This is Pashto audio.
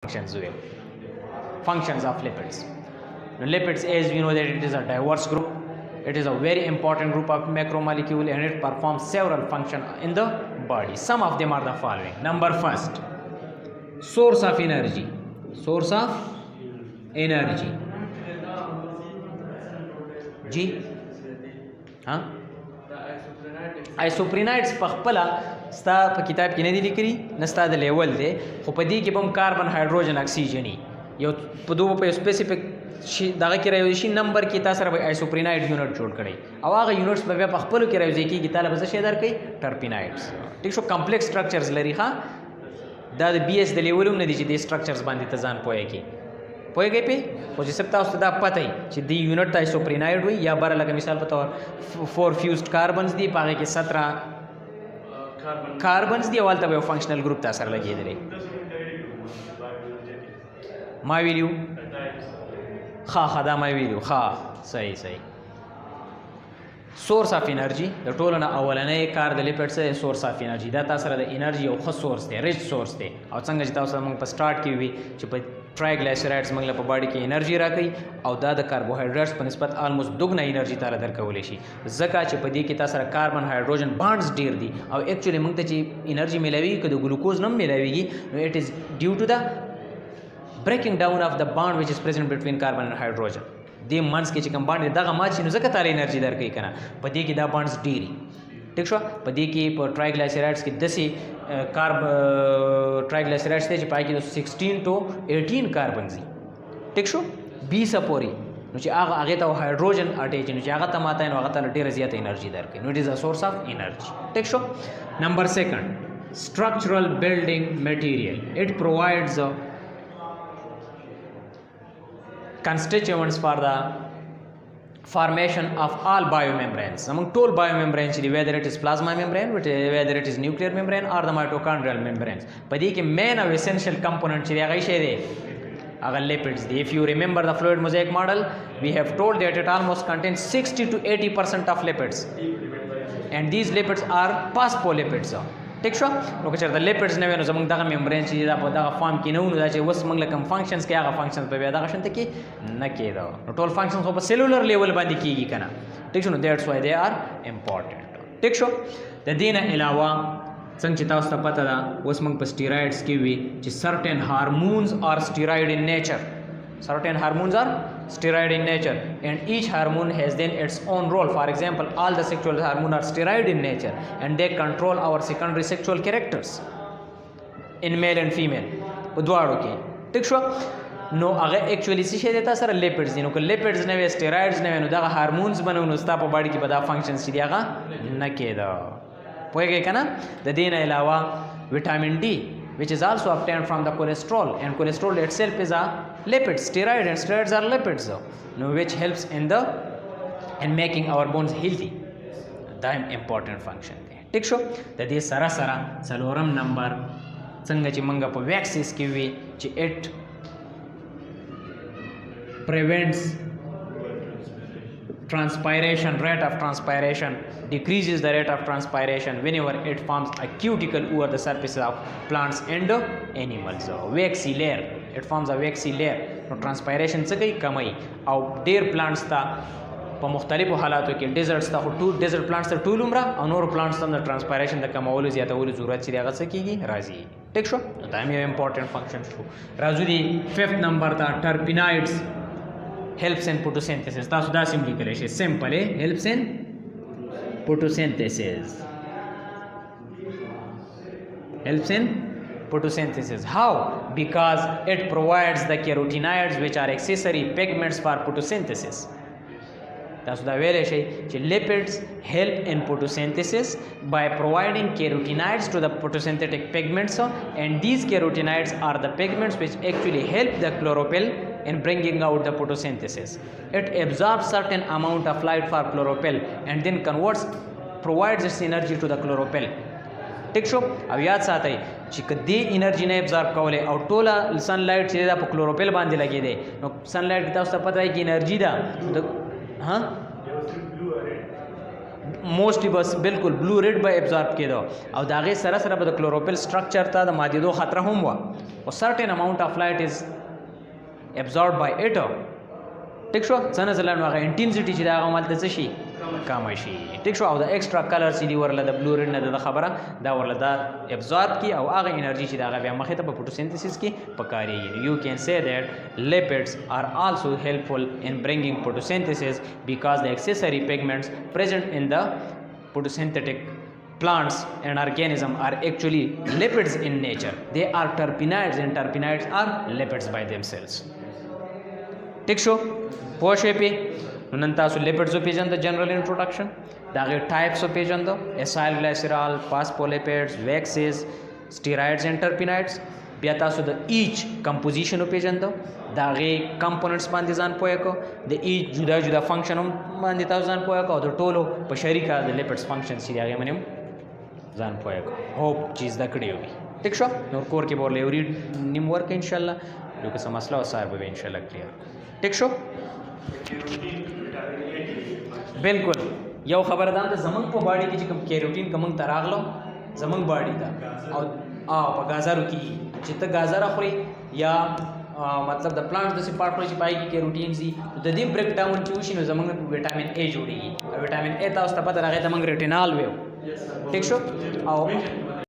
functions will. Functions of lipids. Now, lipids, as we know that it is a diverse group. It is a very important group of macromolecule and it performs several functions in the body. Some of them are the following. Number first, source of energy. Source of energy. G. Huh? आइसोप्रिनाइड्स په خپل ستا په کتاب کې نه دي لیکلي نه ستا د لیول دی خو په دې کې به هم کاربن هایدروجن اکسیجن یو په دوه په سپیسیفیک شي دغه کې راوځي شي نمبر کې تاسو سره به آیسوپریناید یونټ جوړ کړئ او هغه یونټس به بیا په خپلو کې راوځي کېږي تاله به څه شی درکوي ټرپینایډس ټیک شو کمپلیکس سټرکچرز لري ښه دا د بی ایس د لیول هم نه دي چې دې سټرکچرز باندې ته ځان پوهېږي پوهېږئ پې خو چې سب تاسو ته دا پته وي چې دې یونټ ته آیسوپریناید وي یا بره لکه مثال په طور 4 فیوزډ کاربنز دي په هغې کې 17 کاربنز دي او هلته به یو فنکشنل ګروپ تا سره لګېدلی ما ویلي وو ښه دا ما ویلي وو ښه صحیح سورس اف انرژي د ټولو نه اولنی کار د لیپډ څه سورس اف انرژي دا تاسو سره د انرژي یو ښه سورس دی ریچ سورس دی او څنګه چې تاسو موږ په سټارټ کې وي چې په ټرایګلیسرایډز موږ له په باډي کې انرژي راکوي او دا د کاربوهایډریټس په نسبت آلموست دوګنه انرژي تاله درکولی شي ځکه چې په دې کې تاسو سره کاربن هایدروجن بانډز ډیر دي او ایکچولی موږ ته چې انرژي میلاویږي که د ګلوکوز نه هم میلاویږي نو اټ از ډیو ټو د breaking down of the bond which is present between carbon and hydrogen دې منځ کې چې کوم باند دغه مات شي نو ځکه تاله انرژي درکوي که نه په دې کې دا بانډز ډیري ټیک شو په دې کې په ټرایګلیسرایډس کې داسې ټرایګلیسرایډس دی چې په هغې کې 16 to 18 کاربنز دي ټیک شو 20 پورې نو چې هغې ته هایدروجن اټیچ نو چې هغه ته ماته نو هغه ته ډېره زیاته انرژي درکوي نو اټ از ا سورس اف انرژي ټیک شو نمبر سیکنډ structural building material it provides constituents for the formation of all biomembranes among total biomembranes whether it is plasma membrane whether it is nuclear membrane or the mitochondrial membranes په دې کې main او essential component چې هغه شی دی هغه lipids دی if you remember the fluid mosaic model we have told that it almost contains 60 to 80% of lipids and these lipids are phospholipids ټیک شو نو که چېرته لیپډز نه وي نو زموږ دغه ممبرین چې دا په دغه فارم کې نه وو نو دا چې اوس موږ له کوم فنکشنز کې هغه فنکشنز به بیا دغه شانته کې نه کېده نو ټول فنکشنز خو په سیلولر لیول باندې کېږي که نه ټیک شو نو دیټس وای دے آر امپورټنټ ټیک شو د دې نه علاوه څنګه چې تاسو ته پته ده اوس موږ په سټیرایډس کې وي چې سرټن هارمونز آر سټیرایډ ان نیچر certain hormones are steroid in nature and each hormone has then its own role for example all the sexual hormones are steroid in nature and they control our secondary sexual characters in male and female په دواړو کې ټیک شو نو هغه ایکچولی څه شی دی تا سره لیپډز دي نو که لیپډز نه وي سټیرایډز نه وي نو دغه هارمونز به نه نو ستا په باډي کې به دا فنکشنز چې دي هغه نه کېده پوهېږئ که نه د دې نه علاوه وټامین ډي which is also obtained from the cholesterol and cholesterol itself is a lipid steroid and steroids are lipids no which helps in making our bones healthy دا important function دی ټیک شو د دې سره سره څلورم نمبر څنګه چې موږ په ویکسیس کې وي چې it prevents transpiration rate of transpiration decreases the rate of transpiration whenever it forms a cuticle over the surface of plants and animals waxy layer it forms a waxy layer نو transpiration څه کوي کموي او ډیر plants ته په مختلفو حالاتو کې deserts ته خو ټول desert plants ته ټول عمره او نور plants ته د transpiration د کمولو زیاتولو ضرورت چې هغه څه کېږي راځي ټیک شو دا هم یو امپورټنټ فنکشن شو راځو دی 5th نمبر ته terpenoids helps in photosynthesis تاسو دا سیم لیکلی شئ سمپل helps in photosynthesis helps in photosynthesis how because it provides the carotenoids which are accessory pigments for photosynthesis تاسو دا ویلی شئ چې lipids help in photosynthesis by providing carotenoids to the photosynthetic pigments and these carotenoids are the pigments which actually help the chlorophyll in bringing out the photosynthesis it absorbs certain amount of light for chlorophyll and then provides its energy to the chlorophyll ټیک شو او یاد ساتئ چې که دې انرژي نه ابزارب کولی او ټوله سن لایټ چې دا په کلوروفیل باندې لګېدی نو سن لایټ کې تاسو ته پته وایي چې انرژي ده موستلی بس بالکل بلو ریډ به ابزارب کېدو او د هغې سره سره به د کلوروفیل سټرکچر ته د ماتېدو خطره هم وه او سرټن اماونټ اف لایټ از ابزارب بای اټ ټیک شو څه نه ځله نو هغه انټینسټي چې د هغه همالته څه شي کمه شي ټیک شو او د ایکسټرا کلر چې دي ورله د بلو ریډ نه د خبره دا ورله دا ابزارب کي او هغه انرژي چې د هغه بیا مخې ته په فوټوسینتھسس کې پکارېږي یو کین say that lipids are also helpful in bringing photosynthesis because the accessory pigments present in the photosynthetic plants and organism are actually lipids in nature. They are terpenoids and terpenoids are lipids by themselves. ټیک شو پوه شوې پې نو نن تاسو لیپډز وپېژنده جنرل انټروډکشن د هغې ټایپس وپېژنده اسایل ګلایسرال فاسفولیپیډز ویکسز سټیرایډز اینډ ټرپینایډز بیا تاسو د ایچ کمپوزیشن وپېژنده د هغې کمپوننټس باندې ځان پوه کړو د ایچ جدا جدا فنکشن هم باندې تاسو ځان پوه کړو او د ټولو په شریکه د لیپډز فنکشنز چې د هغې باندې هم ځان پوه کړو هوپ چې زده کړی وي ټیک شو نور کور کې به ورله یو ریډ نیم ورکړه انشاءالله یو که څه مسله او سهار به انشاءالله کلیر ټیک شو بالکل یو خبره ده زمونږ په باډي کې چې کوم کیروټین کوم ته راغلو زمونږ باډي ته او په غازارو کې چې ته غازاره خوري یا مطلب د پلانټ د سپارټ خوري چې پای کې کیروټین سي د دې بریک ډاون چې وشي نو زمونږ وټامین ا جوړیږي او وټامین ا تاسو ته پته راغی ته موږ ریټینال ویو ټیک شو او